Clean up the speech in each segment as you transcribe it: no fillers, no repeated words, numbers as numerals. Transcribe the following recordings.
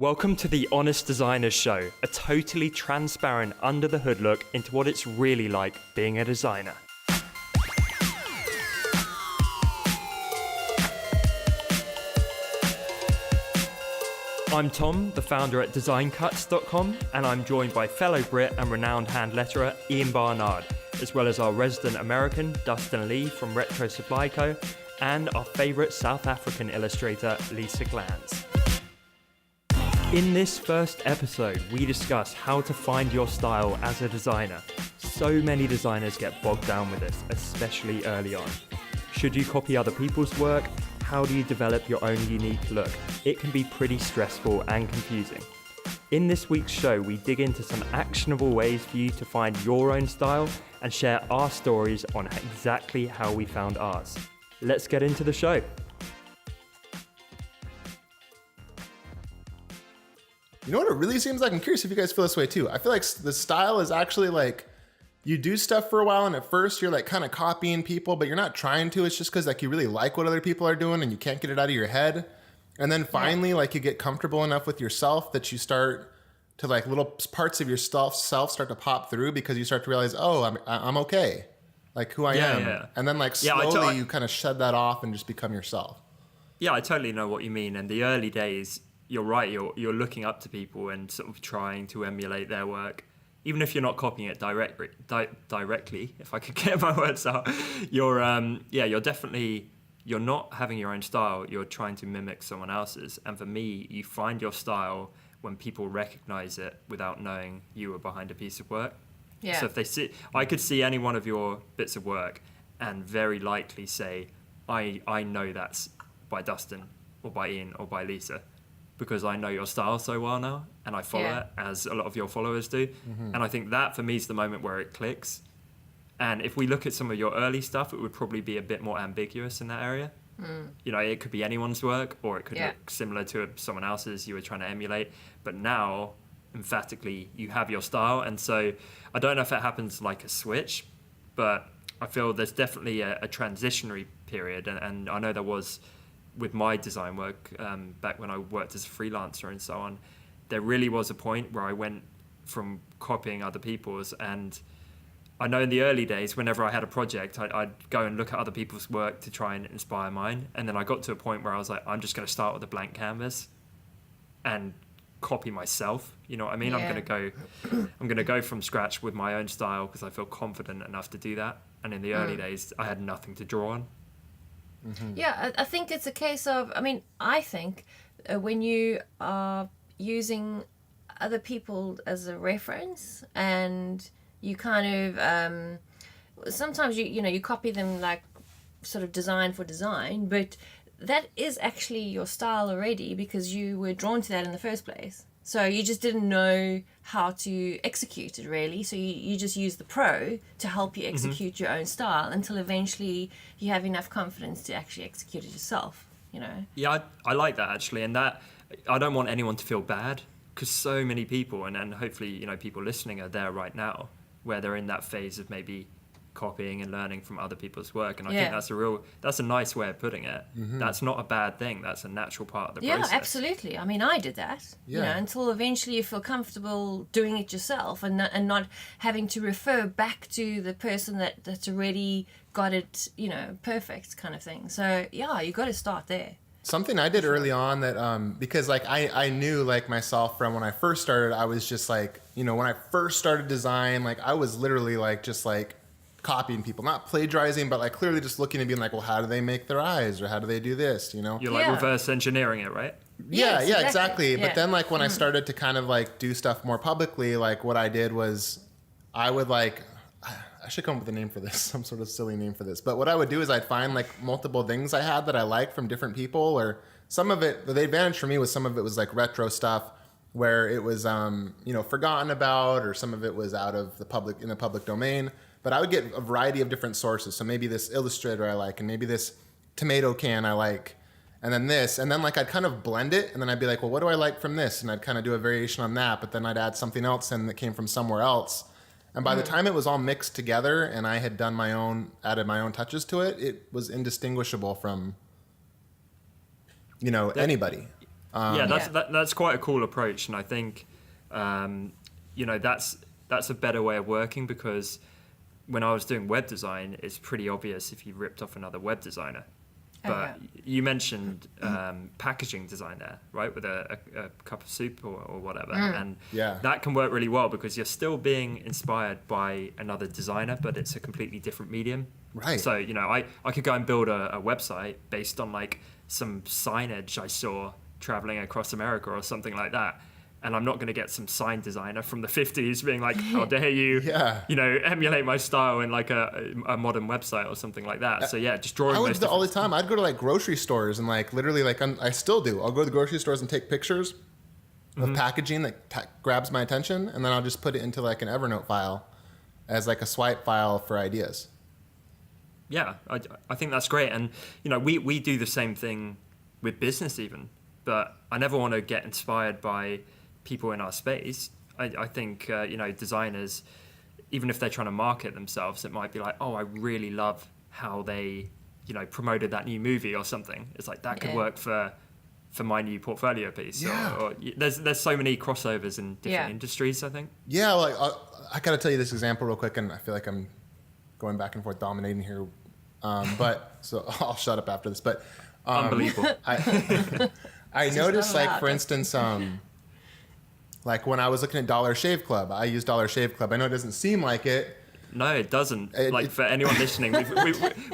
Welcome to the Honest Designers Show, a totally transparent under the hood look into what it's really like being a designer. I'm Tom, the founder at designcuts.com, and I'm joined by fellow Brit and renowned hand letterer Ian Barnard, as well as our resident American Dustin Lee from Retro Supply Co, and our favourite South African illustrator Lisa Glanz. In this first episode, we discuss how to find your style as a designer. So many designers get bogged down with this, especially early on. Should you copy other people's work? How do you develop your own unique look? It can be pretty stressful and confusing. In this week's show, we dig into some actionable ways for you to find your own style and share our stories on exactly how we found ours. Let's get into the show. You know what it really seems like? I'm curious if you guys feel this way too. I feel like the style is actually like, you do stuff for a while and at first you're like kind of copying people, but you're not trying to. It's just because like you really like what other people are doing and you can't get it out of your head. And then finally like you get comfortable enough with yourself that you start to like little parts of yourself start to pop through because you start to realize, oh, I'm okay. Like who I am. Yeah. And then like slowly you kind of shed that off and just become yourself. Yeah, I totally know what you mean. And the early days, you're right, you're looking up to people and sort of trying to emulate their work. Even if you're not copying it directly, if I could get my words out, you're not having your own style, you're trying to mimic someone else's. And for me, you find your style when people recognize it without knowing you were behind a piece of work. Yeah. So if they see, I could see any one of your bits of work and very likely say, I know that's by Dustin or by Ian or by Lisa, because I know your style so well now and I follow it as a lot of your followers do. Mm-hmm. And I think that for me is the moment where it clicks. And if we look at some of your early stuff, it would probably be a bit more ambiguous in that area. You know, it could be anyone's work or it could look similar to someone else's you were trying to emulate. But now, emphatically, you have your style. And so I don't know if it happens like a switch, but I feel there's definitely a transitionary period. And I know there was with my design work back when I worked as a freelancer and so on. There really was a point where I went from copying other people's, and I know in the early days, whenever I had a project, I'd go and look at other people's work to try and inspire mine. And then I got to a point where I was like, I'm just going to start with a blank canvas and copy myself. You know what I mean? Yeah. I'm going to go from scratch with my own style because I feel confident enough to do that. And in the early days, I had nothing to draw on. Mm-hmm. Yeah, I think it's a case of, I think when you are using other people as a reference and you kind of, sometimes you copy them like sort of design for design, but that is actually your style already because you were drawn to that in the first place. So you just didn't know how to execute it really. So you just use the pro to help you execute your own style until eventually you have enough confidence to actually execute it yourself, you know? Yeah, I like that actually. And that, I don't want anyone to feel bad because so many people, and hopefully, people listening are there right now where they're in that phase of maybe copying and learning from other people's work. And I think that's a nice way of putting it. Mm-hmm. That's not a bad thing. That's a natural part of the process. Yeah, absolutely. I did that, until eventually you feel comfortable doing it yourself and not having to refer back to the person that's already got it, perfect kind of thing. So yeah, you got to start there. Something I did early on that, because like I knew like myself from when I first started, I was just like, when I first started design, like I was literally like, just like, copying people, not plagiarizing, but like clearly just looking and being like, well, how do they make their eyes or how do they do this, You're like reverse engineering it, right? Yeah, exactly. But then like when I started to kind of like do stuff more publicly, like what I did was I would like, I should come up with a name for this, some sort of silly name for this. But what I would do is I'd find like multiple things I had that I liked from different people, or some of it, the advantage for me was some of it was like retro stuff where it was, forgotten about, or some of it was out of in the public domain. But I would get a variety of different sources. So maybe this illustrator I like, and maybe this tomato can I like, and then this. And then like I'd kind of blend it, and then I'd be like, well, what do I like from this? And I'd kind of do a variation on that, but then I'd add something else in that came from somewhere else. And by the time it was all mixed together and I had done added my own touches to it, it was indistinguishable from, anybody. That's quite a cool approach, and I think that's a better way of working, because when I was doing web design, it's pretty obvious if you ripped off another web designer. But you mentioned packaging design there, right, with a cup of soup or whatever, and that can work really well because you're still being inspired by another designer, but it's a completely different medium. Right. So I could go and build a website based on like some signage I saw traveling across America or something like that. And I'm not going to get some sign designer from the 50s being like, how dare you, emulate my style in like a modern website or something like that. So just drawing. I would do that all the time. I'd go to like grocery stores and like literally like I still do. I'll go to the grocery stores and take pictures of packaging that grabs my attention, and then I'll just put it into like an Evernote file as like a swipe file for ideas. Yeah, I think that's great. And, we do the same thing with business even, but I never want to get inspired by people in our space. I think, designers, even if they're trying to market themselves, it might be like, oh, I really love how they, promoted that new movie or something. It's like that could work for my new portfolio piece. Yeah. Or there's so many crossovers in different industries, I think. Yeah, like I got to tell you this example real quick, and I feel like I'm going back and forth dominating here. But so I'll shut up after this. But unbelievable. I noticed, like, for instance, like when I was looking at Dollar Shave Club, I use Dollar Shave Club. I know it doesn't seem like it. No, it doesn't. For anyone listening,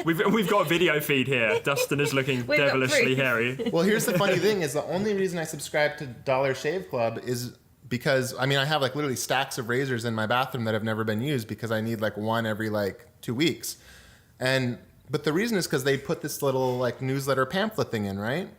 we've got a video feed here. Dustin is looking devilishly hairy. Well, here's the funny thing: is the only reason I subscribe to Dollar Shave Club is because I have like literally stacks of razors in my bathroom that have never been used because I need like one every like 2 weeks, but the reason is because they put this little like newsletter pamphlet thing in, right?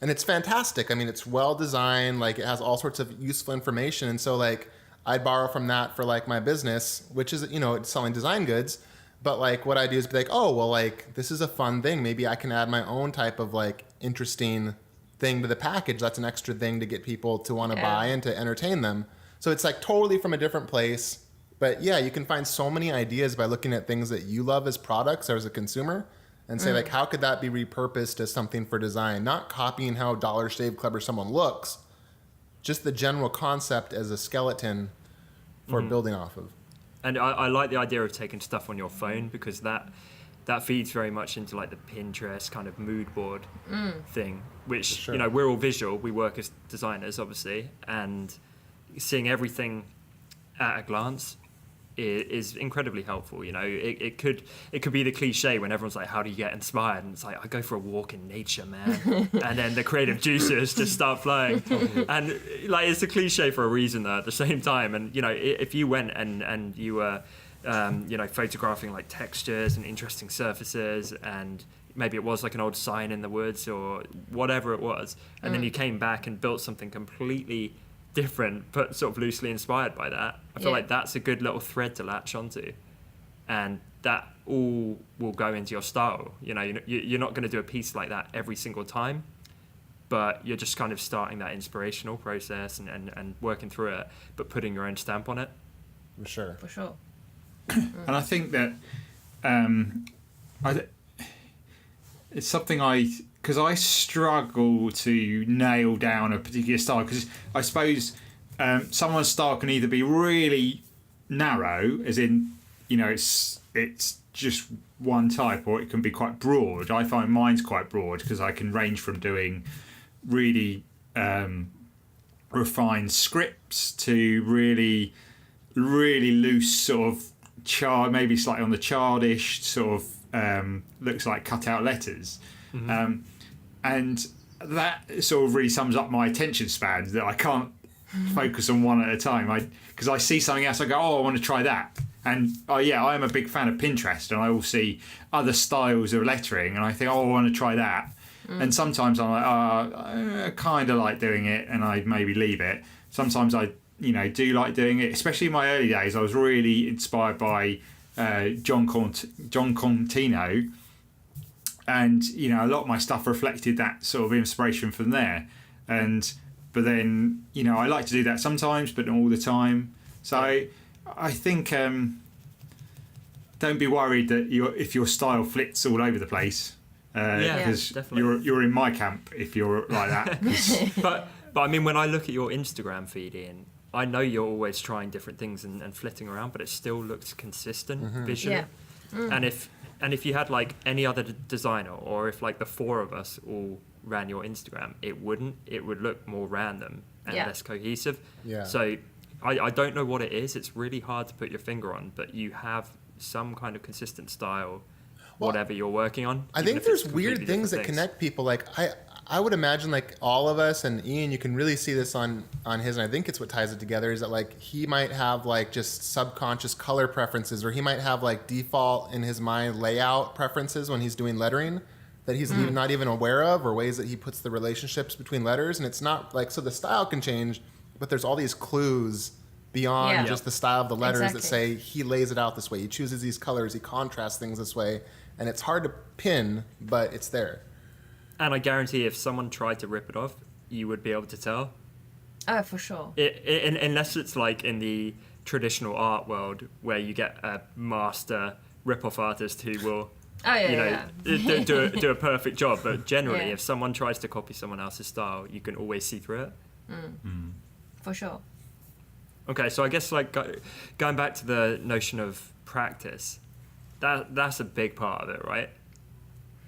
And it's fantastic. It's well designed. Like it has all sorts of useful information. And so like I'd borrow from that for like my business, which is, it's selling design goods. But like what I do is be like, oh, well, like this is a fun thing. Maybe I can add my own type of like interesting thing to the package. That's an extra thing to get people to want to buy and to entertain them. So it's like totally from a different place. But yeah, you can find so many ideas by looking at things that you love as products or as a consumer. And say, like, how could that be repurposed as something for design? Not copying how Dollar Shave Club or someone looks, just the general concept as a skeleton for building off of. And I like the idea of taking stuff on your phone because that feeds very much into, like, the Pinterest kind of mood board thing, which, we're all visual. We work as designers, obviously, and seeing everything at a glance is incredibly helpful. It could be the cliche when everyone's like, how do you get inspired? And it's like, I go for a walk in nature, man. And then the creative juices just start flowing. And like it's a cliche for a reason though at the same time. And if you went and you were photographing like textures and interesting surfaces, and maybe it was like an old sign in the woods or whatever it was, and then you came back and built something completely different but sort of loosely inspired by that, I feel like that's a good little thread to latch onto, and that all will go into your style. You're not going to do a piece like that every single time, but you're just kind of starting that inspirational process and working through it, but putting your own stamp on it. For sure. And I think that it's something because I struggle to nail down a particular style, because I suppose someone's style can either be really narrow, as in, it's just one type, or it can be quite broad. I find mine's quite broad because I can range from doing really refined scripts to really, really loose sort of maybe slightly on the childish sort of looks like cut out letters. And that sort of really sums up my attention spans, that I can't focus on one at a time. Because I see something else, I go, oh, I want to try that. And I am a big fan of Pinterest, and I will see other styles of lettering, and I think, oh, I want to try that. And sometimes I'm like, I kind of like doing it, and I maybe leave it. Sometimes I, do like doing it. Especially in my early days, I was really inspired by John Contino. And a lot of my stuff reflected that sort of inspiration from there, but then I like to do that sometimes, but not all the time. So I think don't be worried that if your style flits all over the place. because definitely. you're in my camp if you're like that. But I mean, when I look at your Instagram feed, Ian, I know you're always trying different things and flitting around, but it still looks consistent visually. Yeah. And if you had like any other designer, or if like the four of us all ran your Instagram, it wouldn't. It would look more random and less cohesive. Yeah. So I don't know what it is. It's really hard to put your finger on, but you have some kind of consistent style, whatever you're working on. I think there's weird things that connect people. Like I would imagine like all of us, and Ian, you can really see this on his, and I think it's what ties it together, is that like he might have like just subconscious color preferences, or he might have like default in his mind layout preferences when he's doing lettering that he's not even aware of, or ways that he puts the relationships between letters. And it's not like, so the style can change, but there's all these clues beyond just the style of the letters that say he lays it out this way, he chooses these colors, he contrasts things this way, and it's hard to pin, but it's there. And I guarantee if someone tried to rip it off, you would be able to tell. Oh, for sure. Unless it's like in the traditional art world where you get a master rip-off artist who will, do a perfect job. But generally, if someone tries to copy someone else's style, you can always see through it. For sure. Okay, so I guess like going back to the notion of practice, that's a big part of it, right?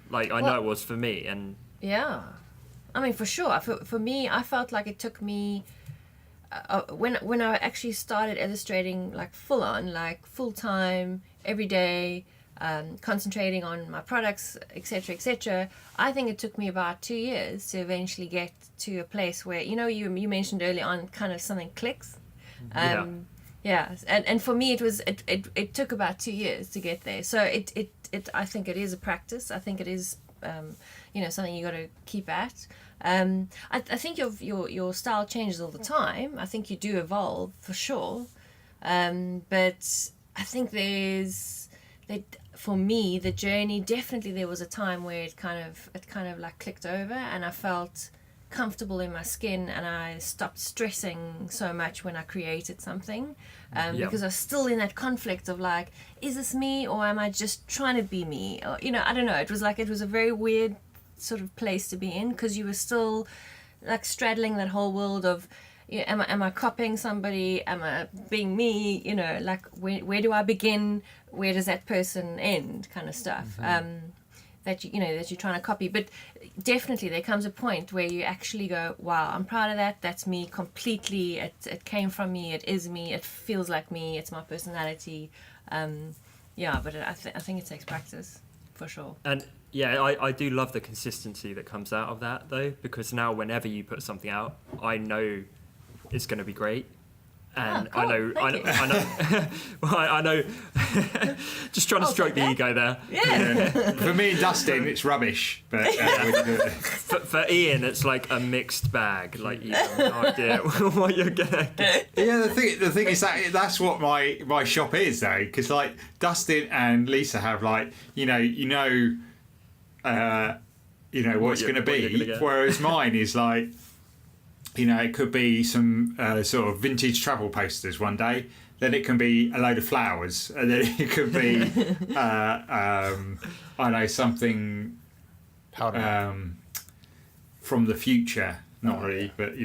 Like, I know it was for me, and... Yeah. I mean, for sure. For me, I felt like it took me... when I actually started illustrating, like, full-on, like, full-time, every day, concentrating on my products, etc., I think it took me about 2 years to eventually get to a place where, you mentioned early on, kind of something clicks. Yeah, and for me it took about 2 years to get there. So it I think it is a practice. I think it is something you got to keep at. I think your style changes all the time. I think you do evolve for sure. But I think for me the journey, definitely there was a time where it kind of like clicked over, and I felt comfortable in my skin, and I stopped stressing so much when I created something, because I was still in that conflict of like, is this me, or am I just trying to be me? Or, I don't know. It was a very weird sort of place to be in, because you were still like straddling that whole world of, am I copying somebody? Am I being me? Like where do I begin? Where does that person end? Kind of stuff. That you're trying to copy. But definitely there comes a point where you actually go, wow, I'm proud of that. That's me completely. It came from me. It is me. It feels like me. It's my personality. But I think it takes practice for sure. And yeah, I do love the consistency that comes out of that though, because now whenever you put something out, I know it's going to be great. And cool. I know, just trying to stroke the ego there. Yeah. For me and Dustin, it's rubbish. But for Ian, it's like a mixed bag. Like you have no idea what you're gonna get. Yeah, the thing is that's what my shop is though, because like Dustin and Lisa have like what it's going to be, whereas mine is like. It could be some sort of vintage travel posters one day. Then it can be a load of flowers, and then it could be, something from the future. Not really, but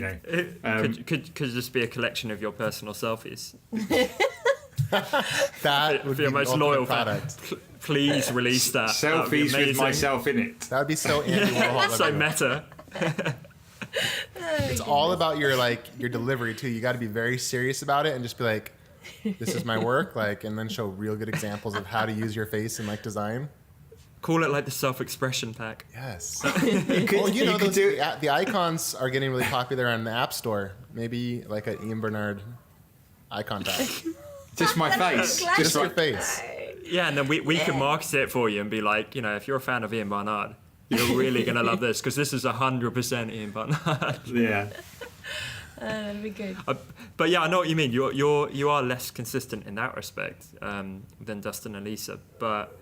could just be a collection of your personal selfies. That would be be your most loyal product. Please release that. Selfies with myself in it. That would be so Andy Warhol. So meta. It's all about your delivery too. You got to be very serious about it and just be like, this is my work, and then show real good examples of how to use your face in design. Call it like the self-expression pack. Yes. The icons are getting really popular on the App Store. Maybe like an Ian Barnard icon pack. Just my face. Just your face. Yeah, and then we can market it for you and be like, if you're a fan of Ian Barnard, you're really going to love this, because this is 100% Ian Barnard. Yeah. That'd be good. But yeah, I know what you mean. You are less consistent in that respect than Dustin and Lisa. But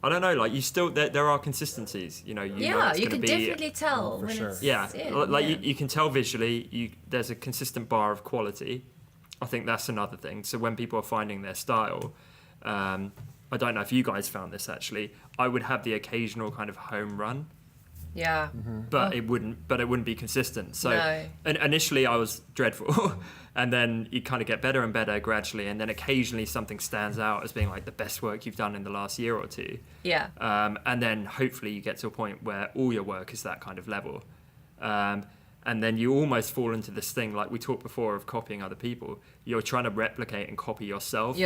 I don't know, you still, there are consistencies. You can definitely tell when sure. it's you can tell visually. There's a consistent bar of quality. I think that's another thing. So when people are finding their style, I don't know if you guys found this actually, I would have the occasional kind of home run. Yeah. But it wouldn't be consistent. So No. initially I was dreadful and then you kind of get better and better gradually, and then occasionally something stands out as being like the best work you've done in the last year or two. Yeah. And then hopefully you get to a point where all your work is that kind of level. And then you almost fall into this thing, like we talked before, of copying other people. You're trying to replicate and copy yourself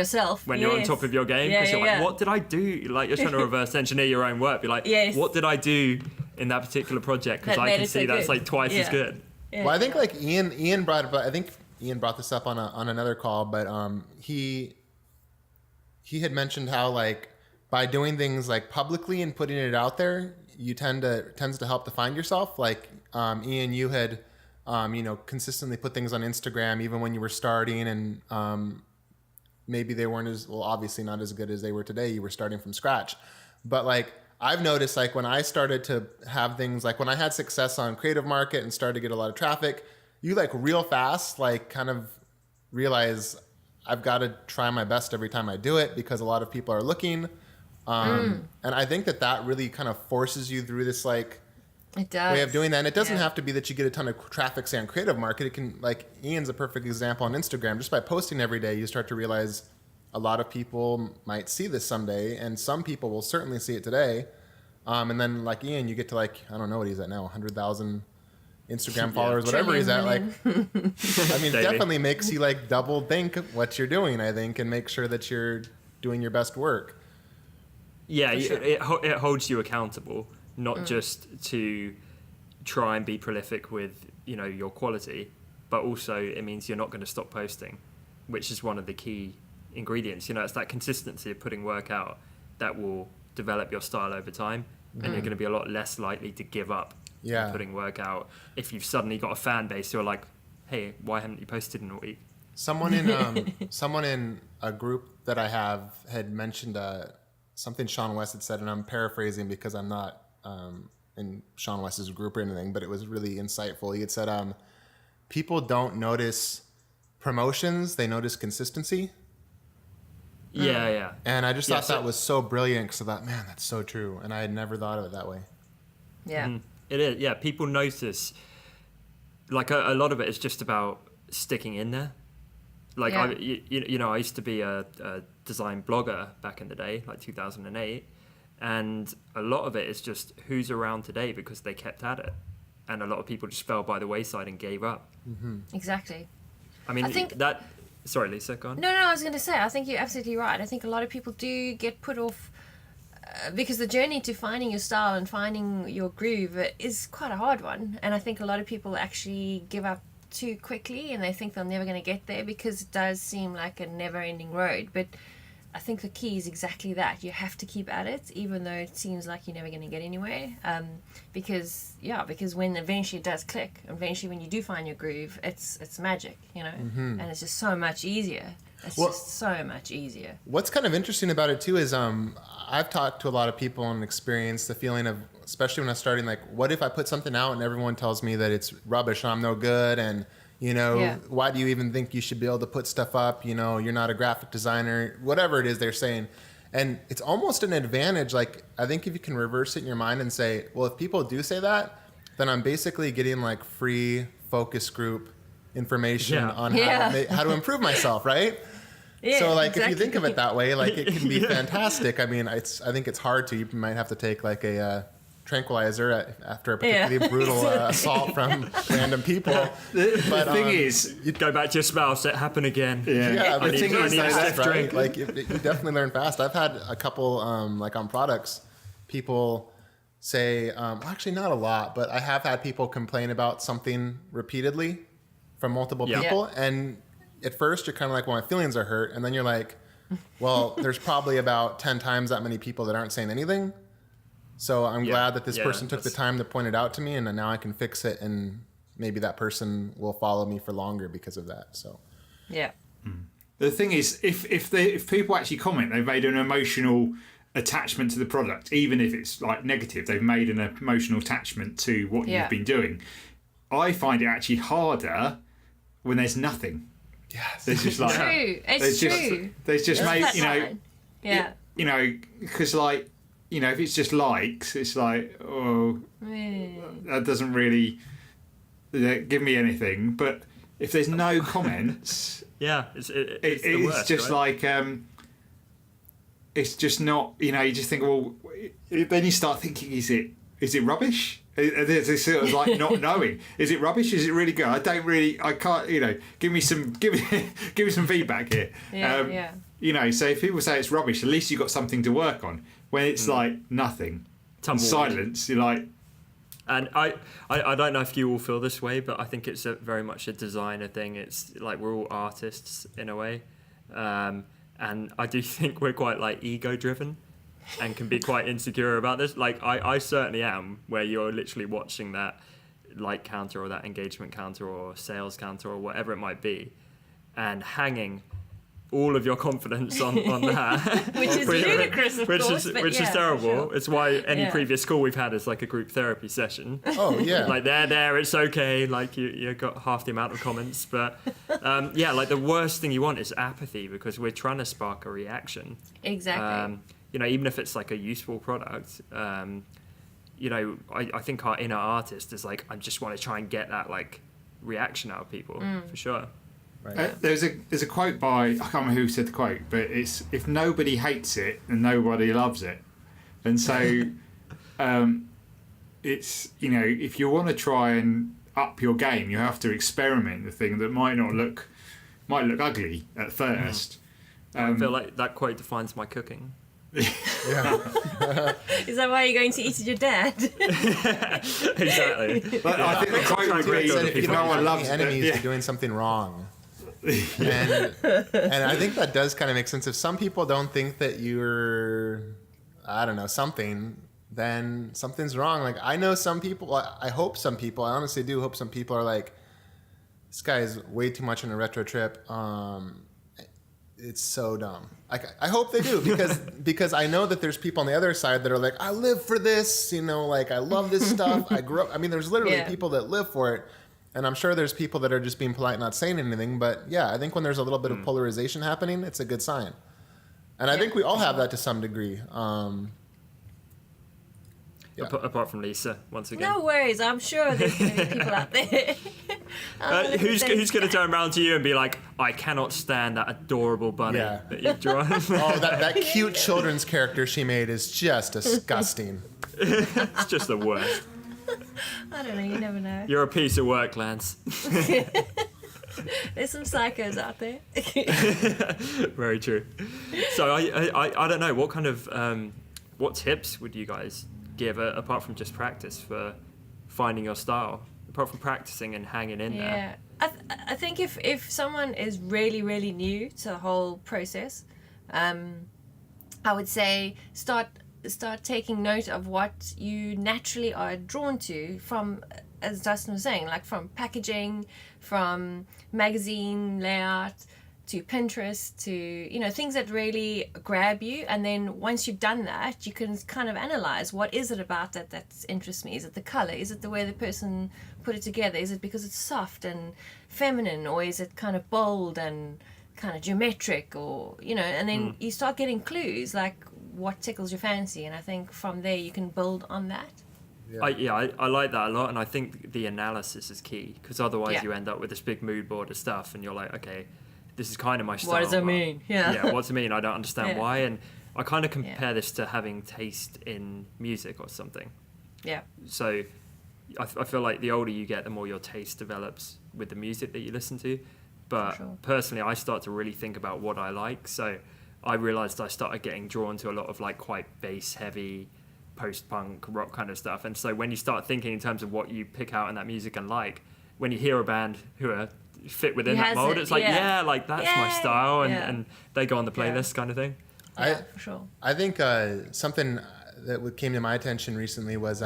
when you're on top of your game, because you're like, what did I do? Like, you're trying to reverse engineer your own work. Be like, what did I do in that particular project? Because I can see that's like twice as good. Yeah. Well, I think like Ian brought this up on another call, but he had mentioned how like by doing things like publicly and putting it out there, you tends to help define yourself. Like Ian, you had consistently put things on Instagram even when you were starting, and maybe they weren't obviously not as good as they were today. You were starting from scratch, but like I've noticed, like when I started to have things, like when I had success on Creative Market and started to get a lot of traffic, you like real fast like kind of realize I've got to try my best every time I do it because a lot of people are looking. And I think that really kind of forces you through this like way of doing that. And it doesn't have to be that you get a ton of traffic, say on Creative Market. It can, like Ian's a perfect example on Instagram. Just by posting every day, you start to realize a lot of people might see this someday, and some people will certainly see it today. And then like Ian, you get to like, I don't know what he's at now, 100,000 Instagram followers, whatever he's at. Like, I mean, it definitely makes you like double think what you're doing, I think, and make sure that you're doing your best work. Yeah, it holds you accountable, not just to try and be prolific with, your quality, but also it means you're not going to stop posting, which is one of the key ingredients. It's that consistency of putting work out that will develop your style over time, and you're going to be a lot less likely to give up on putting work out if you've suddenly got a fan base who are like, hey, why haven't you posted in a week? Someone in a group that I have had mentioned something Sean West had said, and I'm paraphrasing because I'm not in Sean West's group or anything, but it was really insightful. He had said, people don't notice promotions, they notice consistency. Yeah. And I just thought that was so brilliant, because I thought, man, that's so true. And I had never thought of it that way. Yeah. It is. Yeah, people notice. Like a lot of it is just about sticking in there. Like, I used to be a design blogger back in the day, like 2008. And a lot of it is just who's around today because they kept at it. And a lot of people just fell by the wayside and gave up. Mm-hmm. Exactly. I mean, Sorry, Lisa, go on. No, I was going to say, I think you're absolutely right. I think a lot of people do get put off because the journey to finding your style and finding your groove is quite a hard one. And I think a lot of people actually give up too quickly, and they think they're never going to get there because it does seem like a never-ending road. But I think the key is exactly that. You have to keep at it, even though it seems like you're never going to get anywhere. Because when eventually it does click, eventually when you do find your groove, it's magic, and it's just so much easier. Just so much easier. What's kind of interesting about it too is I've talked to a lot of people and experienced the feeling of, especially when I was starting, like, what if I put something out and everyone tells me that it's rubbish, I'm no good, and why do you even think you should be able to put stuff up? You're not a graphic designer, whatever it is they're saying. And it's almost an advantage. Like, I think if you can reverse it in your mind and say, well, if people do say that, then I'm basically getting like free focus group information on how to improve myself, right? Yeah, so like, exactly. if you think of it that way, like it can be fantastic. I mean, I think it's hard to. You might have to take like a tranquilizer after a particularly brutal assault from random people. The thing is, you'd go back to your spouse, it happened again. Yeah, the thing is, that's right. Like, you definitely learn fast. I've had a couple, like on products, people say, actually not a lot, but I have had people complain about something repeatedly from multiple people. And at first you're kind of like, well, my feelings are hurt. And then you're like, well, there's probably about 10 times that many people that aren't saying anything. So I'm glad that this person took the time to point it out to me, and now I can fix it, and maybe that person will follow me for longer because of that. So, the thing is, if people actually comment, they've made an emotional attachment to the product, even if it's like negative. They've made an emotional attachment to what you've been doing. I find it actually harder when there's nothing. Yes, there's just like true. It's true. There's just made because like, if it's just likes, it's like, oh, that doesn't really give me anything. But if there's no comments, it's the worst, it's just right? like, it's just not, you just think, well, then you start thinking, is it rubbish? There's this sort of like not knowing. Is it rubbish? Is it really good? I can't, give me some feedback here. So if people say it's rubbish, at least you've got something to work on. When it's like nothing, silence, you're like... And I don't know if you all feel this way, but I think it's very much a designer thing. It's like we're all artists in a way. And I do think we're quite like ego-driven and can be quite insecure about this. Like I certainly am, where you're literally watching that like counter or that engagement counter or sales counter or whatever it might be, and hanging all of your confidence on that. Which is ludicrous, of course. Which is terrible. Sure. It's why any previous call we've had is like a group therapy session. Oh, yeah. Like, there, it's okay. Like, you got half the amount of comments. But, like, the worst thing you want is apathy, because we're trying to spark a reaction. Exactly. Even if it's, like, a useful product, I think our inner artist is like, I just want to try and get that, like, reaction out of people, for sure. Right. There's a quote by, I can't remember who said the quote, but it's, if nobody hates it, then nobody loves it. And so it's, if you want to try and up your game, you have to experiment the thing that might look ugly at first. I feel like that quote defines my cooking. Yeah. Is that why you're going to eat with your dad? Exactly. But I think the quote would be, if no one loves enemies, it, you're doing something wrong. And I think that does kind of make sense. If some people don't think that you're, I don't know, something, then something's wrong. Like, I know some people, I hope some people, I honestly do hope some people are like, this guy is way too much on a retro trip. It's so dumb. I hope they do, because I know that there's people on the other side that are like, I live for this, like, I love this stuff. I grew up, there's literally people that live for it. And I'm sure there's people that are just being polite, not saying anything. But yeah, I think when there's a little bit of polarization happening, it's a good sign. And I think we all have that to some degree. Apart from Lisa, once again. No worries. I'm sure there's going to be people out there. Who's going to turn around to you and be like, I cannot stand that adorable bunny that you've drawn? That cute children's character she made is just disgusting. It's just the worst. I don't know, you never know. You're a piece of work, Glanz. There's some psychos out there. Very true. So I don't know, what kind of what tips would you guys give apart from just practice for finding your style, apart from practicing and hanging in there? I think if someone is really, really new to the whole process, I would say start taking note of what you naturally are drawn to, from, as Dustin was saying, like from packaging, from magazine layout, to Pinterest, to things that really grab you. And then once you've done that, you can kind of analyze, what is it about that interests me? Is it the color? Is it the way the person put it together? Is it because it's soft and feminine, or is it kind of bold and kind of geometric, or and then you start getting clues like what tickles your fancy, and I think from there you can build on that. I like that a lot, and I think the analysis is key, because otherwise you end up with this big mood board of stuff, and you're like, okay, this is kind of my style. What does it mean? What does it mean? I don't understand why. And I kind of compare this to having taste in music or something. Yeah. So I feel like the older you get, the more your taste develops with the music that you listen to. But personally, I start to really think about what I like. So I realized I started getting drawn to a lot of like quite bass heavy, post-punk rock kind of stuff. And so when you start thinking in terms of what you pick out in that music and like, when you hear a band who are fit within that mold, it's like, like that's my style, and they go on the playlist kind of thing. For sure. I think something that came to my attention recently was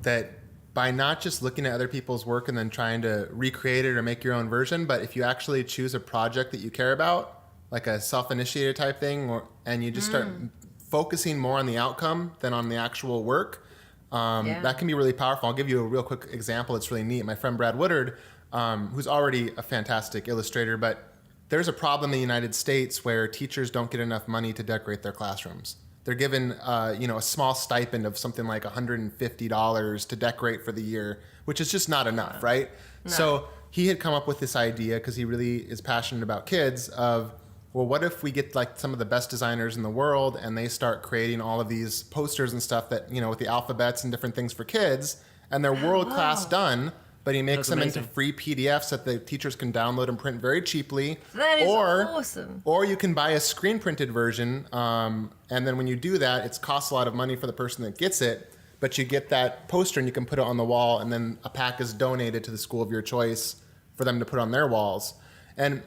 that by not just looking at other people's work and then trying to recreate it or make your own version, but if you actually choose a project that you care about, like a self-initiated type thing, and you just start focusing more on the outcome than on the actual work, that can be really powerful. I'll give you a real quick example. It's really neat. My friend Brad Woodard, who's already a fantastic illustrator, but there's a problem in the United States where teachers don't get enough money to decorate their classrooms. They're given, a small stipend of something like $150 to decorate for the year, which is just not enough, right? No. So he had come up with this idea, because he really is passionate about kids, of, well, what if we get like some of the best designers in the world and they start creating all of these posters and stuff that, with the alphabets and different things for kids, and they're world-class done, but he makes them into free PDFs that the teachers can download and print very cheaply. That is awesome. Or you can buy a screen-printed version, and then when you do that, it costs a lot of money for the person that gets it, but you get that poster and you can put it on the wall, and then a pack is donated to the school of your choice for them to put on their walls. And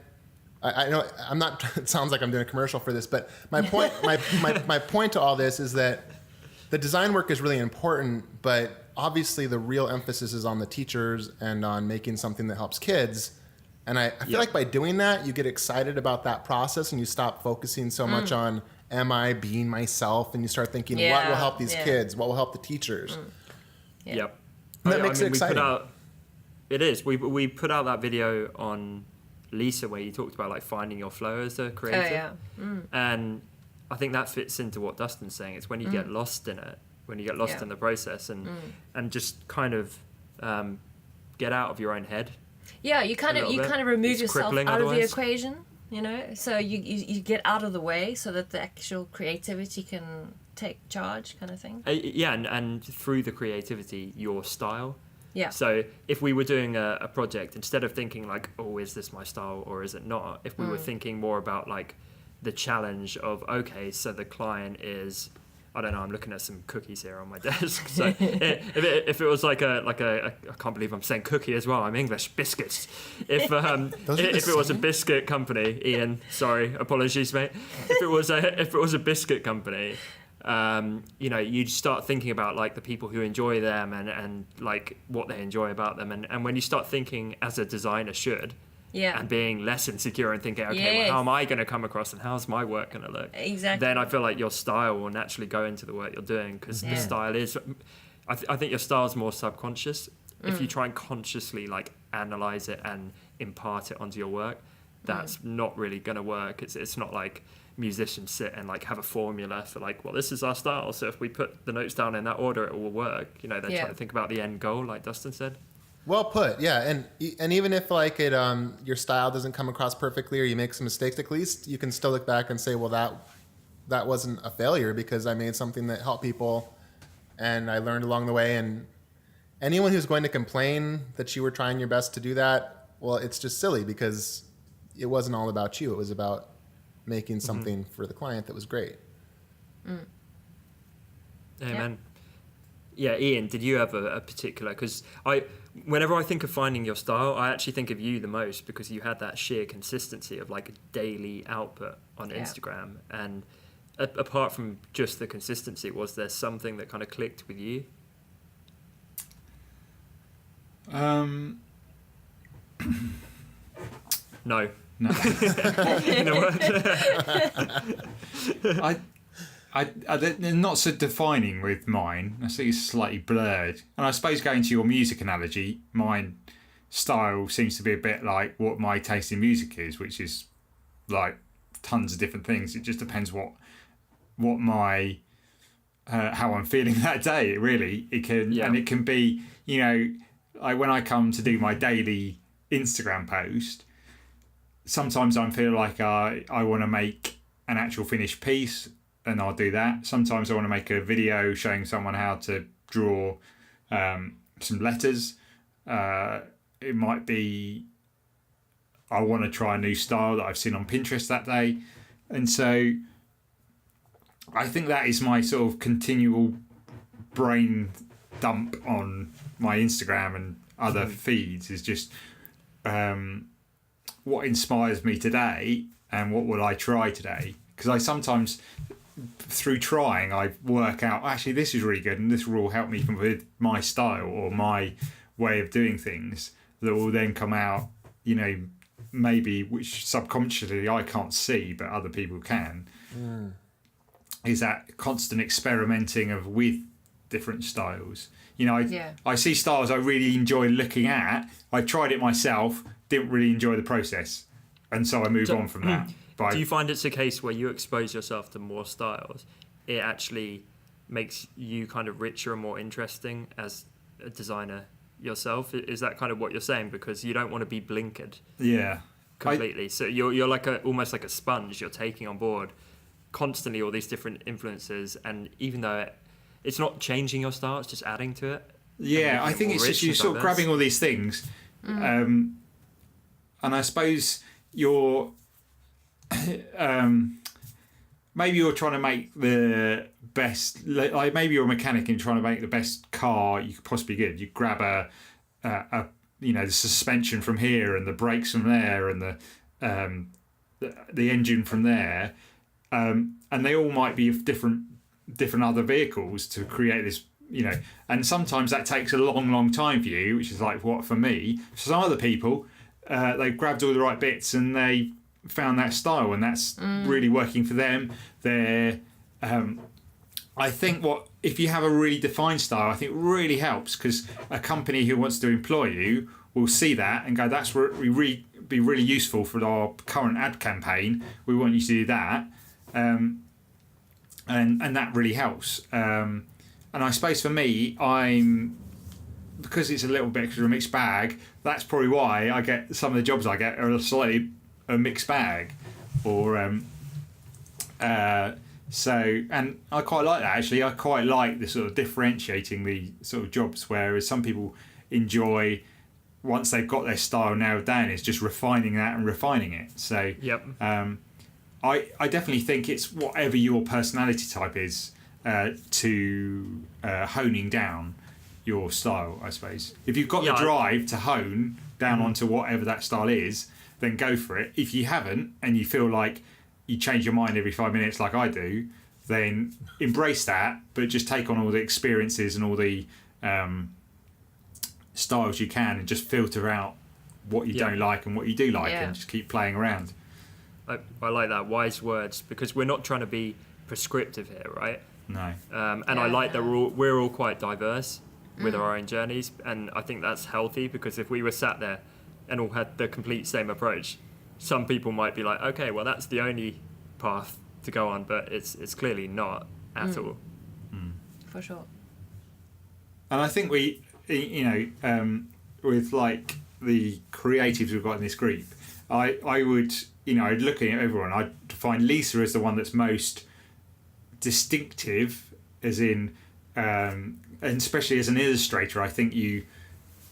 I know I'm not. It sounds like I'm doing a commercial for this, but my point, my point to all this is that the design work is really important, but obviously the real emphasis is on the teachers and on making something that helps kids. And I feel like by doing that, you get excited about that process and you stop focusing so much on, am I being myself? And you start thinking, what will help these kids? What will help the teachers? Yep. And that makes it exciting. We put out that video on Lisa where you talked about like finding your flow as a creator. And I think that fits into what Dustin's saying. It's when you get lost in it, when you get lost in the process, and just kind of get out of your own head. Yeah, you kind of remove yourself out of the equation, So you get out of the way so that the actual creativity can take charge, kind of thing. And through the creativity, your style. Yeah. So if we were doing a project, instead of thinking like, oh, is this my style or is it not? If we were thinking more about like the challenge of, okay, so the client is, I don't know, I'm looking at some cookies here on my desk. So if it was like a, I can't believe I'm saying cookie as well. I'm English, biscuits. If it was a biscuit company, Ian, sorry, apologies, mate. If it was a biscuit company, you'd start thinking about like the people who enjoy them and like what they enjoy about them. And when you start thinking as a designer should, and being less insecure and thinking, okay, well, how am I going to come across and how's my work going to look? Exactly. Then I feel like your style will naturally go into the work you're doing, because the style is, I think your style is more subconscious. If you try and consciously like analyze it and impart it onto your work, that's not really going to work. It's not like musicians sit and like have a formula for like, well, this is our style, so if we put the notes down in that order, it will work. They're trying to think about the end goal, like Dustin said. Well put, yeah, and even if like it your style doesn't come across perfectly or you make some mistakes, at least you can still look back and say, well, that wasn't a failure because I made something that helped people, and I learned along the way. And anyone who's going to complain that you were trying your best to do that, well, it's just silly, because it wasn't all about you. It was about making something for the client that was great. Amen. Yeah, Ian, did you have a particular, because whenever I think of finding your style, I actually think of you the most, because you had that sheer consistency of like a daily output on Instagram. And apart from just the consistency, was there something that kind of clicked with you? No. They're not so defining with mine. I think it's slightly blurred. And I suppose going to your music analogy, mine style seems to be a bit like what my taste in music is, which is like tons of different things. It just depends what my how I'm feeling that day. Really, it can and it can be, like when I come to do my daily Instagram post, sometimes I feel like I want to make an actual finished piece, and I'll do that. Sometimes I want to make a video showing someone how to draw some letters. It might be I want to try a new style that I've seen on Pinterest that day. And so I think that is my sort of continual brain dump on my Instagram and other feeds, is just what inspires me today and what would I try today. Because I sometimes, through trying, I work out, actually, this is really good and this will help me with my style or my way of doing things, that will then come out, maybe, which subconsciously I can't see, but other people can. Is that constant experimenting with different styles. I see styles I really enjoy looking at. I tried it myself, didn't really enjoy the process. and so I move on from that. Do you find it's a case where you expose yourself to more styles, it actually makes you kind of richer and more interesting as a designer yourself? Is that kind of what you're saying? Because you don't want to be blinkered. Yeah. Completely. So you're like almost like a sponge. You're taking on board constantly all these different influences, and even though it's not changing your style, it's just adding to it. Yeah, I think it's just you sort of grabbing all these things, and I suppose you're maybe you're trying to make the best. Like maybe you're a mechanic and you're trying to make the best car you could possibly get. You grab a the suspension from here and the brakes from there and the engine from there, and they all might be of different other vehicles to create this. And sometimes that takes a long time for you, which is like what for me. For some other people, they've grabbed all the right bits and they found that style, and that's really working for them. They're, I think if you have a really defined style, I think it really helps, because a company who wants to employ you will see that and go, that's be really useful for our current ad campaign. We want you to do that, and that really helps. And I suppose for me, because it's a little bit of a mixed bag, that's probably why I get some of the jobs I get are slightly a mixed bag, or so, and I quite like that actually. I quite like the sort of differentiating the sort of jobs, whereas some people enjoy, once they've got their style nailed down, it's just refining that and refining it. So yep. I definitely think it's whatever your personality type is, to honing down your style, I suppose. If you've got the drive to hone down onto whatever that style is, then go for it. If you haven't, and you feel like you change your mind every 5 minutes like I do, then embrace that, but just take on all the experiences and all the styles you can, and just filter out what you don't like and what you do like, and just keep playing around. I like that, wise words, because we're not trying to be prescriptive here, right? No. I like that we're all quite diverse with our own journeys, and I think that's healthy, because if we were sat there and all had the complete same approach, some people might be like, okay, well, that's the only path to go on, but it's clearly not at all. For sure. And I think we, with like the creatives we've got in this group, I would, looking at everyone, I'd find Lisa as the one that's most distinctive, as in, and especially as an illustrator, I think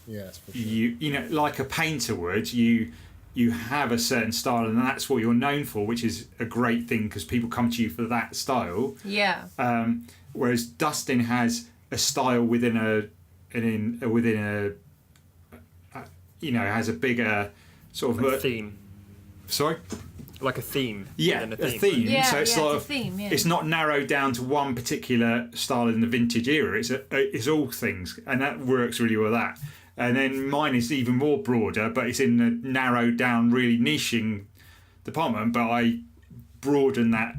yes, for sure. Like a painter would, you have a certain style, and that's what you're known for, which is a great thing, because people come to you for that style. Yeah. Whereas Dustin has a style within has a bigger sort of like a theme. Sorry. Like a theme. Yeah, a theme. Yeah, so it's sort of theme, it's not narrowed down to one particular style in the vintage era. It's all things, and that works really well. That. And then mine is even more broader, but it's in a narrowed down, really niching department. But I broaden that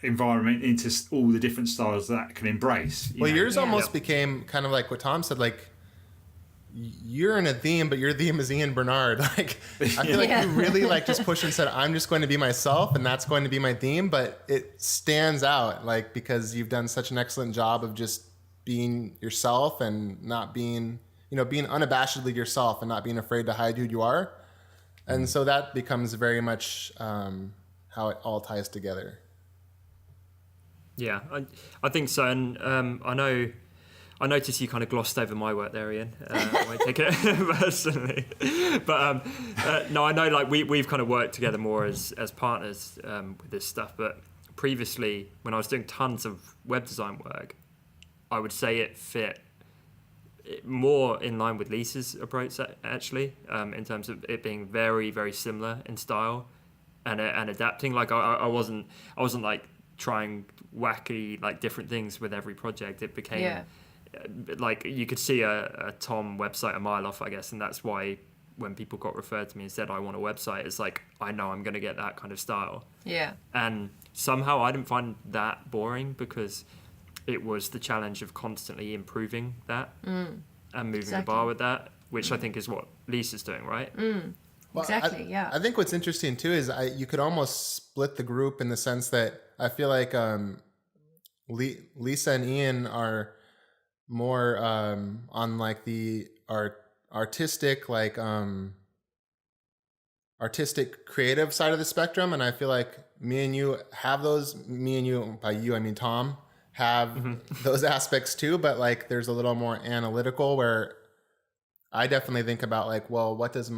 environment into all the different styles that can embrace. Yours almost became kind of like what Tom said, like, you're in a theme, but your theme is Ian Barnard. Like, I feel like you really like just pushed and said, I'm just going to be myself, and that's going to be my theme. But it stands out, like, because you've done such an excellent job of just being yourself and not being... being unabashedly yourself and not being afraid to hide who you are. And so that becomes very much how it all ties together. Yeah, I think so. And I noticed you kind of glossed over my work there, Ian. I won't take it personally. But no, I know like we've kind of worked together more as partners with this stuff. But previously, when I was doing tons of web design work, I would say it fit more in line with Lisa's approach, actually, in terms of it being very, very similar in style and adapting. Like I wasn't like trying wacky like different things with every project. It became like you could see a Tom website a mile off, I guess, and that's why when people got referred to me and said I want a website, it's like I know I'm going to get that kind of style. Yeah. And somehow I didn't find that boring, because it was the challenge of constantly improving that and moving the bar with that, which I think is what Lisa's doing, right? Exactly. I think what's interesting too is you could almost split the group in the sense that I feel like Lisa and Ian are more on like the artistic, like artistic creative side of the spectrum, and I feel like me and you have those. Me and you, by you I mean Tom, have those aspects too. But like, there's a little more analytical where I definitely think about like, well, what does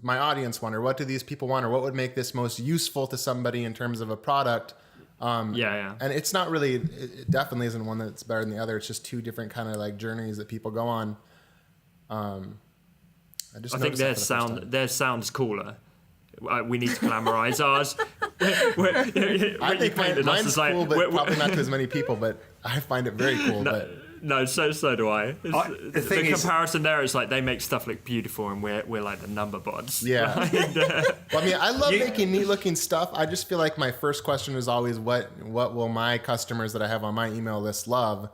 my audience want, or what do these people want, or what would make this most useful to somebody in terms of a product. And it's not really, it definitely isn't one that's better than the other. It's just two different kind of like journeys that people go on. I think theirs sounds cooler. We need to glamorize ours. I think mine's cool, but probably not to as many people, but I find it very cool. No, so do I. The comparison there is like they make stuff look beautiful, and we're like the number bots. Yeah. Well, I mean, I love making neat looking stuff. I just feel like my first question is always what will my customers that I have on my email list love,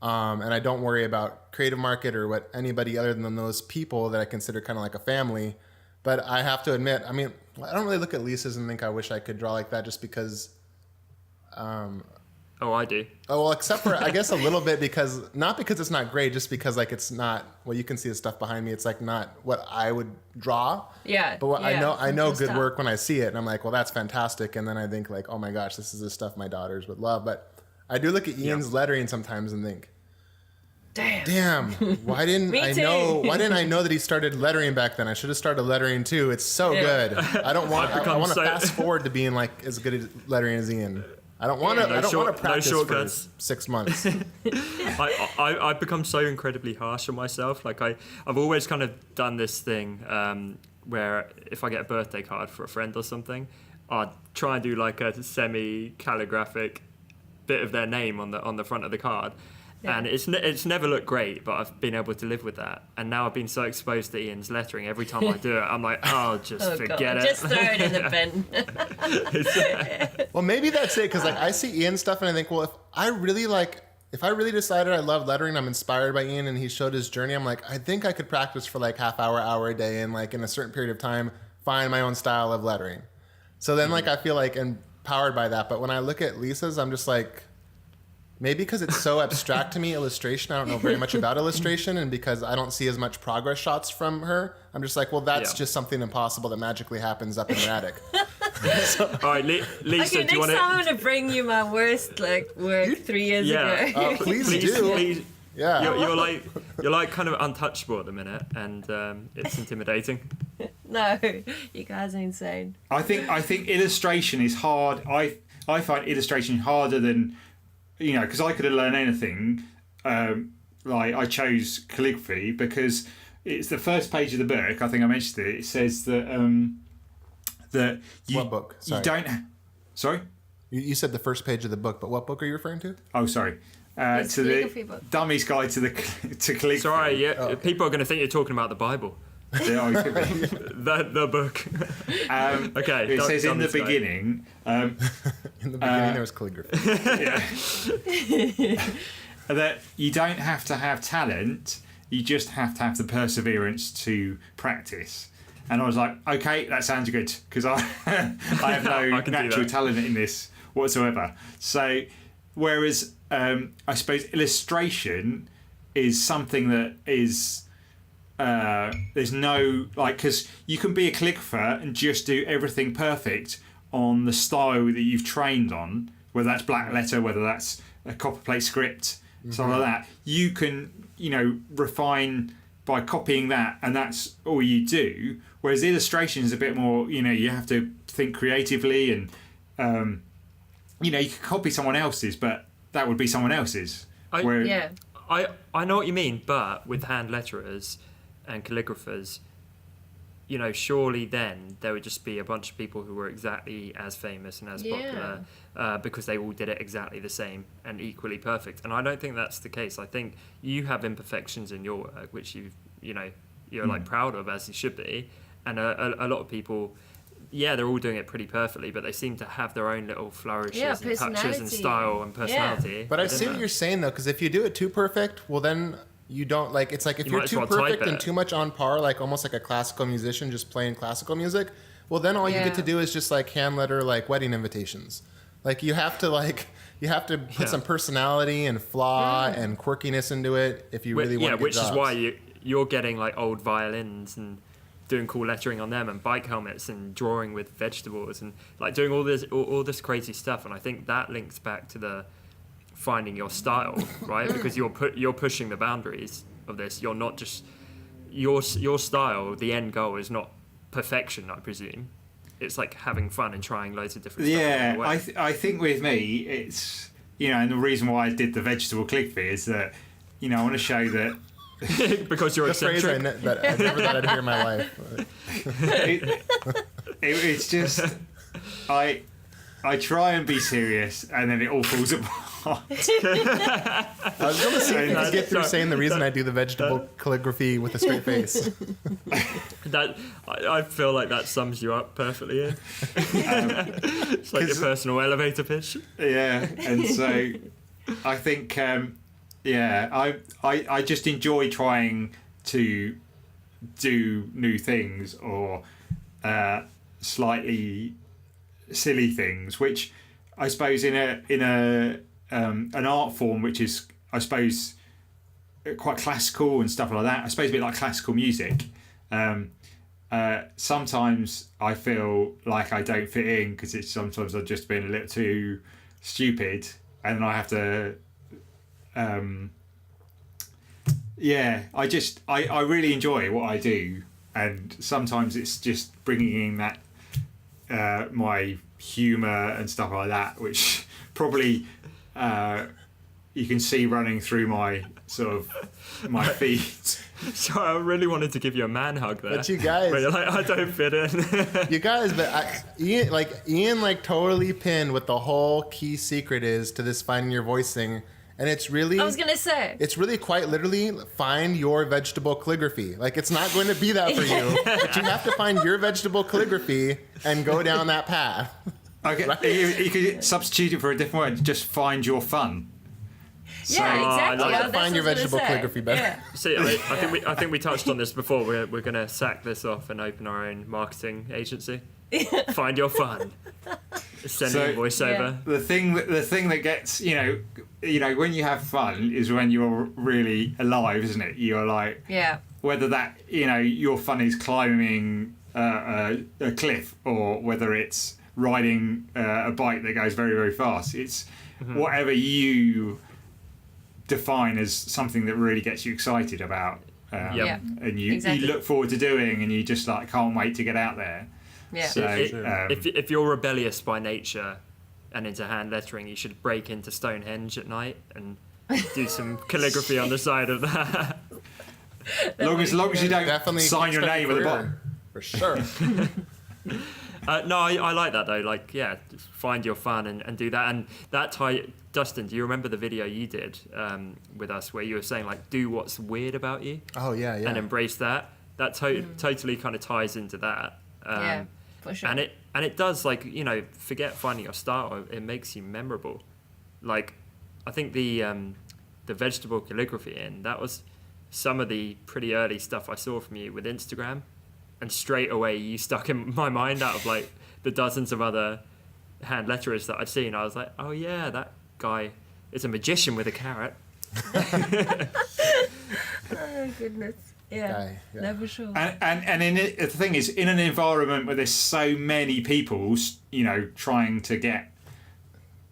and I don't worry about creative market or what anybody other than those people that I consider kind of like a family. But I have to admit, I mean, I don't really look at Lisa's and think I wish I could draw like that, just because. Oh, I do. Oh, well, except for, I guess, a little bit not because it's not great, just because, like, it's not, well, you can see the stuff behind me. It's, like, not what I would draw. Yeah. But I know good work when I see it, and I'm like, well, that's fantastic. And then I think, like, oh, my gosh, this is the stuff my daughters would love. But I do look at Ian's lettering sometimes and think, damn, why didn't I know that he started lettering back then? I should have started lettering, too. It's so good. I want to fast forward to being, like, as good at lettering as Ian. I don't want to practice for 6 months. I've become so incredibly harsh on myself. Like I've always kind of done this thing where if I get a birthday card for a friend or something, I'd try and do like a semi-calligraphic bit of their name on the front of the card. Yeah. And it's never looked great, but I've been able to live with that. And now I've been so exposed to Ian's lettering, every time I do it, I'm like, forget it. Just throw it in the bin. Well, maybe that's it, because like I see Ian's stuff and I think, well, if I really decided I love lettering, I'm inspired by Ian and he showed his journey, I'm like, I think I could practice for like hour a day and like in a certain period of time find my own style of lettering. So then like I feel like empowered by that. But when I look at Lisa's, I'm just like, maybe because it's so abstract to me, illustration, I don't know very much about illustration, and because I don't see as much progress shots from her, I'm just like, well, that's just something impossible that magically happens up in her attic. All right, Lisa, okay, do you want next time I'm going to bring you my worst work 3 years ago. Please do. Please. Yeah. You're like kind of untouchable at the minute, and it's intimidating. No, you guys are insane. I think illustration is hard. I find illustration harder than, because I could have learned anything. Like I chose calligraphy because it's the first page of the book. I think I mentioned it. It says that you, what book? Sorry. You don't. Sorry. You said the first page of the book, but what book are you referring to? Oh, sorry. To the book. Dummy's Guide to Calligraphy. Sorry, people are going to think you're talking about the Bible. The book. Okay. It says in the beginning. In the beginning, there was calligraphy. That you don't have to have talent; you just have to have the perseverance to practice. And I was like, okay, that sounds good, because I have no natural talent in this whatsoever. So, whereas I suppose illustration is something that is. There's no, because you can be a calligrapher and just do everything perfect on the style that you've trained on, whether that's black letter, whether that's a copperplate script, something like that. You can, refine by copying that, and that's all you do. Whereas illustration is a bit more, you have to think creatively, and you can copy someone else's, but that would be someone else's. I know what you mean, but with hand letterers and calligraphers, surely then there would just be a bunch of people who were exactly as famous and as popular because they all did it exactly the same and equally perfect. And I don't think that's the case. I think you have imperfections in your work, which you're like proud of, as you should be. And a lot of people, they're all doing it pretty perfectly, but they seem to have their own little flourishes and touches and style and personality. But I see what you're saying, though, because if you do it too perfect, well, then you don't like. It's like if you're too perfect and too much on par, like almost like a classical musician just playing classical music. Well, then all you get to do is just like hand letter like wedding invitations. Like you have to put some personality and flaw and quirkiness into it if you really want to get which jobs. is why you're getting like old violins and doing cool lettering on them and bike helmets and drawing with vegetables and like doing all this crazy stuff. And I think that links back to the finding your style, right? Because you're pushing the boundaries of this. You're not just your style. The end goal is not perfection, I presume. It's like having fun and trying loads of different stuff. Yeah, I think with me, it's, and the reason why I did the vegetable calligraphy is that, I want to show that. Because you're eccentric. Phrase that I never thought I'd hear in my life. It's just, I try and be serious, and then it all falls apart. I was going to see if you could get through saying the reason I do the vegetable calligraphy with a straight face. I feel like that sums you up perfectly. Yeah. It's like your personal elevator pitch. Yeah, and so I think, I just enjoy trying to do new things or slightly silly things, which I suppose in an art form which is, I suppose, quite classical and stuff like that. I suppose a bit like classical music. Sometimes I feel like I don't fit in because sometimes I've just been a little too stupid, and then I have to. I really enjoy what I do, and sometimes it's just bringing in that my humour and stuff like that, which probably you can see running through my my feet. Sorry, I really wanted to give you a man hug there. But you guys, but you're like, I don't fit in. You guys, but Ian totally pinned what the whole key secret is to this finding your voice thing. And it's really, I was going to say, it's really quite literally find your vegetable calligraphy. Like, it's not going to be that for you, but you have to find your vegetable calligraphy and go down that path. Okay, right? You could substitute it for a different word. Just find your fun. Yeah, exactly. I find your vegetable calligraphy better. Yeah. See, I think we touched on this before. We're going to sack this off and open our own marketing agency. Find your fun. Send in voiceover. Yeah. The thing that gets when you have fun is when you're really alive, isn't it? You're like, whether that your fun is climbing a cliff or whether it's riding a bike that goes very, very fast. It's whatever you define as something that really gets you excited about, and you look forward to doing, and you just like can't wait to get out there. Yeah. So, if you're rebellious by nature and into hand lettering, you should break into Stonehenge at night and do some calligraphy on the side of that. long as you don't sign your name at the bottom. For sure. No, I like that though. Like, find your fun and do that. And that Dustin, do you remember the video you did with us where you were saying like, do what's weird about you? Oh yeah. And embrace that. That totally kind of ties into that. For sure. And it does, like, forget finding your style. It makes you memorable. Like, I think the vegetable calligraphy that was some of the pretty early stuff I saw from you with Instagram, and straight away you stuck in my mind out of like the dozens of other hand letterers that I'd seen. I was like, oh yeah, that guy is a magician with a carrot. Oh goodness. Yeah, no, for sure. And the thing is, in an environment where there's so many people, trying to get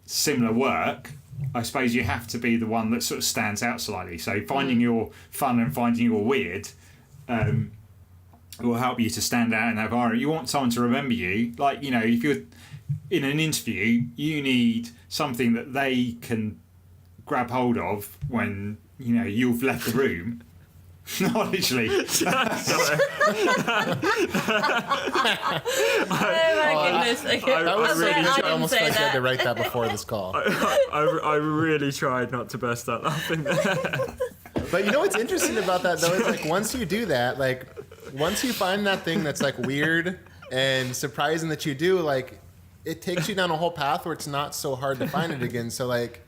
similar work, I suppose you have to be the one that sort of stands out slightly. So finding your fun and finding your weird will help you to stand out in that environment. You want someone to remember you. Like, if you're in an interview, you need something that they can grab hold of when, you've left the room. Not literally. Sorry. Oh my goodness. Okay. I almost felt like I had to write that before this call. I really tried not to burst out laughing there. But what's interesting about that though is like once you do that, like once you find that thing that's like weird and surprising that you do, like it takes you down a whole path where it's not so hard to find it again. So like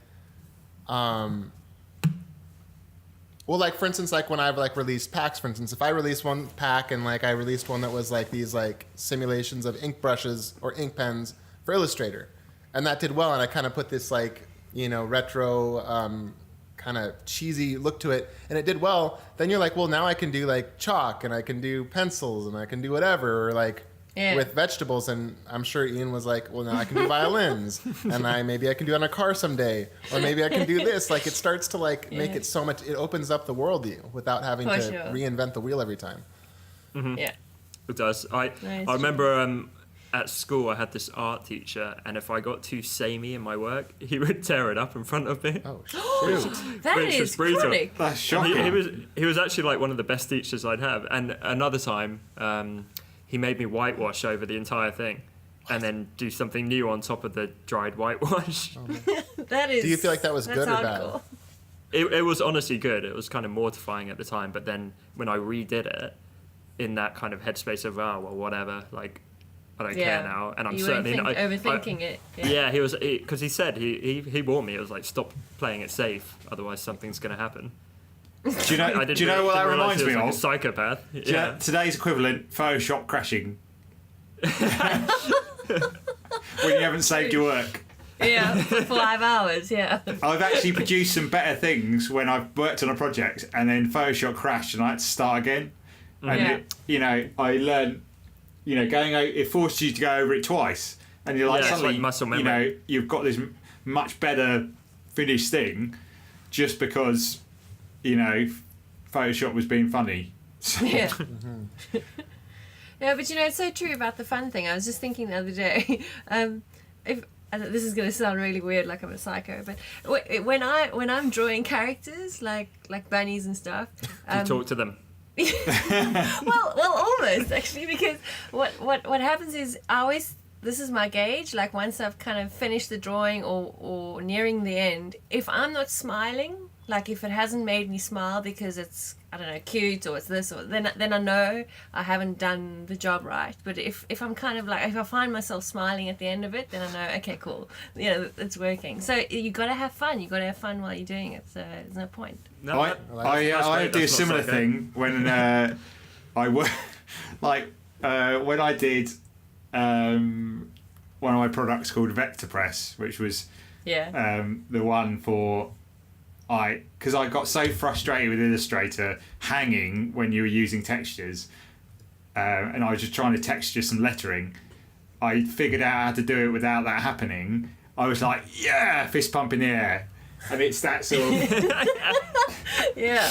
Well, like for instance, like when I've like released packs, for instance, if I release one pack and like I released one that was like these like simulations of ink brushes or ink pens for Illustrator, and that did well, and I kind of put this like, you know, retro kind of cheesy look to it, and it did well, then you're like, well, now I can do like chalk and I can do pencils and I can do whatever, or like with vegetables. And I'm sure Ian was like, well, now I can do violins and maybe I can do it on a car someday, or maybe I can do this. Like it starts to like make it so much, it opens up the world to you without having to reinvent the wheel every time. Mm-hmm. Yeah, it does. I remember at school I had this art teacher, and if I got too samey in my work, he would tear it up in front of me. Oh shoot. That is chronic. That's shocking. He was actually like one of the best teachers I'd have. And another time he made me whitewash over the entire thing and then do something new on top of the dried whitewash. That is. Do you feel like that was good or bad? It was honestly good. It was kind of mortifying at the time, but then when I redid it in that kind of headspace of, oh, well, whatever, like, I don't care now, and I'm certainly not overthinking it. Yeah, he was, because he said he warned me. It was like, stop playing it safe, otherwise something's going to happen. Do you know what that reminds me of? Like a psychopath. Yeah. Today's equivalent: Photoshop crashing. When you haven't saved your work. Yeah, for 5 hours. Yeah. I've actually produced some better things when I've worked on a project and then Photoshop crashed and I had to start again. And I learned. Going out, it forces you to go over it twice, and you're like, suddenly, like muscle memory. You've got this much better finished thing, just because, Photoshop was being funny. Yeah. Yeah, but it's so true about the fun thing. I was just thinking the other day, this is going to sound really weird, like I'm a psycho, but when I'm drawing characters like bunnies and stuff, you talk to them. well, almost actually, because what happens is this is my gauge. Like once I've kind of finished the drawing or nearing the end, if I'm not smiling, like if it hasn't made me smile because it's, I don't know, cute or it's this, or then I know I haven't done the job right. But if I'm kind of like, if I find myself smiling at the end of it, then I know, okay, cool, it's working. So you got to have fun. You got to have fun while you're doing it. So there's no point. No, I do a similar thing when I work, like when I did one of my products called Vector Press, which was the one for because I got so frustrated with Illustrator hanging when you were using textures, and I was just trying to texture some lettering. I figured out how to do it without that happening. I was like, yeah, fist pump in the air. And it's that sort of... Yeah.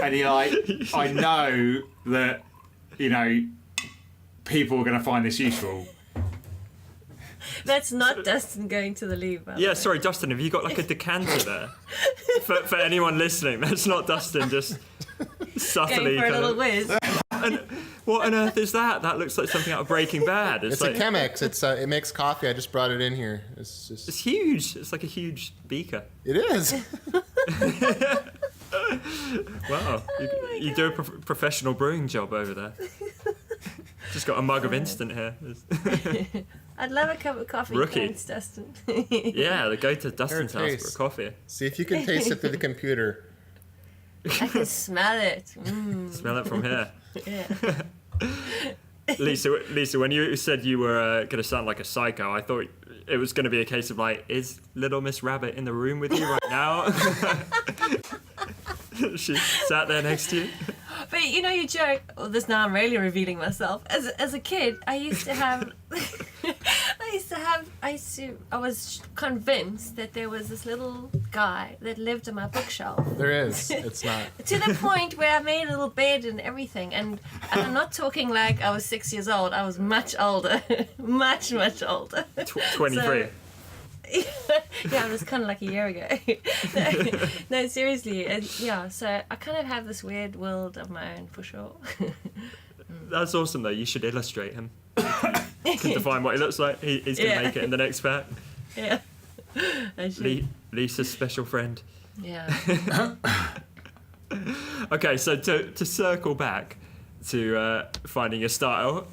And you're like, I know that, people are going to find this useful. That's not Dustin going to the leave. Yeah, sorry, Dustin, have you got like a decanter there? for anyone listening, that's not Dustin just subtly... Going for a little whiz. What on earth is that? That looks like something out of Breaking Bad. It's like, a Chemex. It makes coffee. I just brought it in here. It's huge. It's like a huge beaker. It is. Wow. You do a professional brewing job over there. Just got a mug of instant here. I'd love a cup of coffee. Rookie. Thanks, Dustin. Yeah, go to Dustin's house for a coffee. See if you can taste it through the computer. I can smell it. Smell it from here. Yeah. Lisa, when you said you were going to sound like a psycho, I thought it was going to be a case of like, is Little Miss Rabbit in the room with you right now? She sat there next to you. But you joke. Oh, this now I'm really revealing myself. As a kid, I used to have. I was convinced that there was this little guy that lived on my bookshelf. There is. It's not. To the point where I made a little bed and everything. And I'm not talking like I was 6 years old. I was much older. much older. 23. So, yeah, it was kind of like a year ago. No, seriously. So I kind of have this weird world of my own, for sure. That's awesome, though. You should illustrate him. You can define what he looks like. He's going to make it in the next pack. Yeah. Lisa's special friend. Yeah. Okay, so to circle back to finding your style.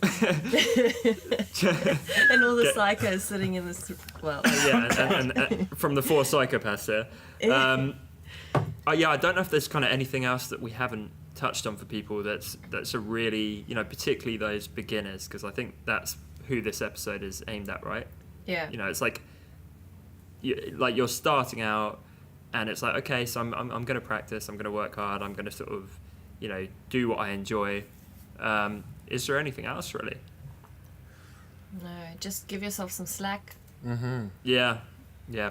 And all the psychos sitting in this... Well... Yeah, and from the 4 psychopaths here. I don't know if there's kind of anything else that we haven't touched on for people that's a really, particularly those beginners, because I think that's who this episode is aimed at, right? Yeah. It's like you're starting out, and it's like, okay, so I'm going to practice, I'm going to work hard, I'm going to sort of, do what I enjoy. Is there anything else really? No, just give yourself some slack. Mm-hmm. Yeah,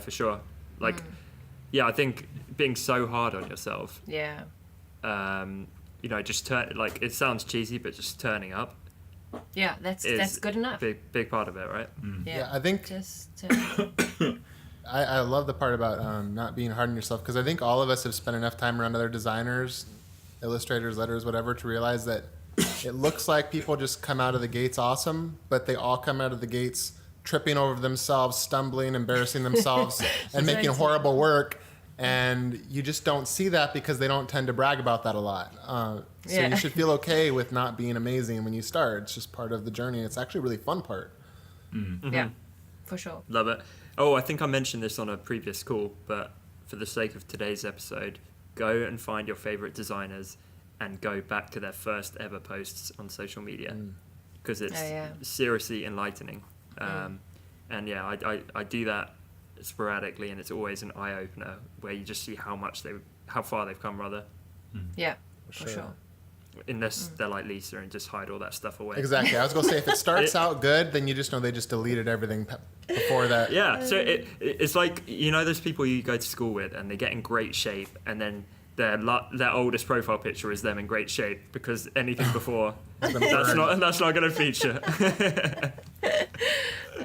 for sure. Like, I think being so hard on yourself. Yeah. Just it sounds cheesy, but just turning up. Yeah, that's good enough. Big part of it, right? Yeah, I think just. I love the part about not being hard on yourself, because I think all of us have spent enough time around other designers, illustrators, letters, whatever, to realize that it looks like people just come out of the gates awesome, but they all come out of the gates tripping over themselves, stumbling, embarrassing themselves, and making horrible work. And you just don't see that because they don't tend to brag about that a lot. So you should feel okay with not being amazing when you start. It's just part of the journey. It's actually a really fun part. Mm-hmm. Yeah, for sure. Love it. Oh, I think I mentioned this on a previous call, but for the sake of today's episode, go and find your favorite designers and go back to their first ever posts on social media, because it's seriously enlightening. And I do that sporadically, and it's always an eye opener where you just see how far they've come, rather. Yeah, for sure. Unless they're like Lisa and just hide all that stuff away. Exactly. I was gonna say, if it starts out good, then you just know they just deleted everything before that. Yeah. So it's like, those people you go to school with and they get in great shape, and then their oldest profile picture is them in great shape, because anything before that's not going to feature.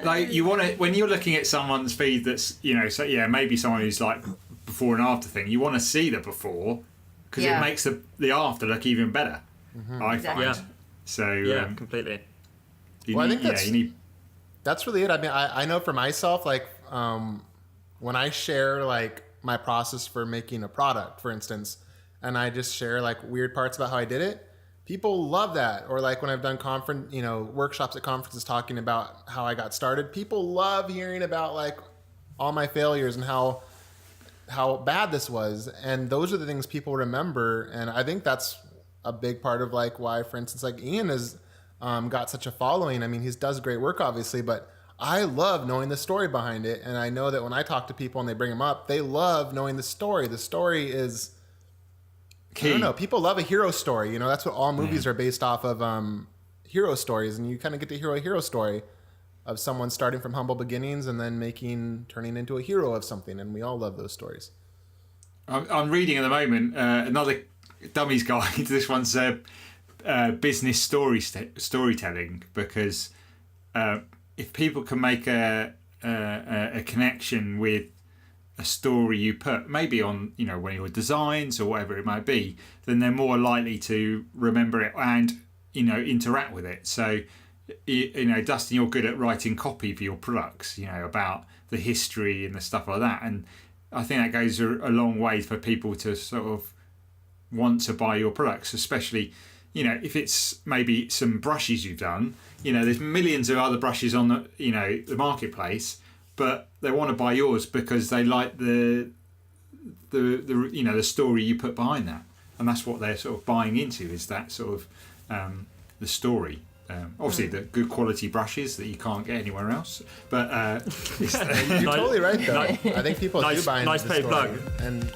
Like, you want to, when you're looking at someone's feed that's, maybe someone who's like before and after thing, you want to see the before, because it makes the after look even better. I find. Yeah. So completely. I think that's really it. I mean, I know for myself, like, when I share like my process for making a product, for instance, and I just share like weird parts about how I did it, people love that. Or like when I've done workshops at conferences talking about how I got started, people love hearing about like all my failures and how bad this was. And those are the things people remember. And I think that's a big part of like why, for instance, like Ian has got such a following. I mean, he does great work, obviously, but I love knowing the story behind it. And I know that when I talk to people and they bring them up, they love knowing the story. The story is key. I don't know. People love a hero story. That's what all movies are based off of, hero stories. And you kind of get to hear a hero story of someone starting from humble beginnings and then turning into a hero of something. And we all love those stories. I'm reading at the moment another Dummy's Guide. This one's business storytelling, because if people can make a connection with a story you put, maybe on one of your designs or whatever it might be, then they're more likely to remember it and interact with it. So Dustin, you're good at writing copy for your products, about the history and the stuff like that, and I think that goes a long way for people to sort of want to buy your products, especially if it's maybe some brushes you've done. There's millions of other brushes on the marketplace, but they want to buy yours because they like the story you put behind that, and that's what they're sort of buying into, is that sort of the story. Obviously, the good quality brushes that you can't get anywhere else. But you're totally right, though. I think people do buy into nice the paid story. plug. And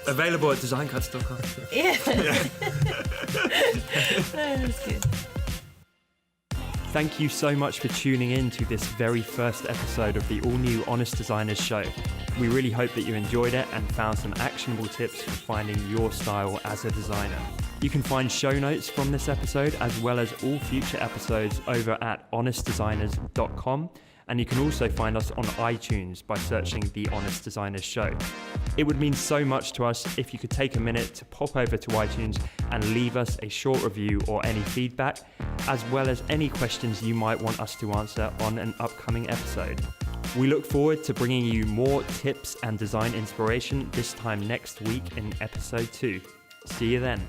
available at designcuts.com. Yeah. That's good. Thank you so much for tuning in to this very first episode of the all-new Honest Designers show. We really hope that you enjoyed it and found some actionable tips for finding your style as a designer. You can find show notes from this episode as well as all future episodes over at honestdesigners.com, and you can also find us on iTunes by searching The Honest Designers Show. It would mean so much to us if you could take a minute to pop over to iTunes and leave us a short review or any feedback, as well as any questions you might want us to answer on an upcoming episode. We look forward to bringing you more tips and design inspiration this time next week in episode 2. See you then.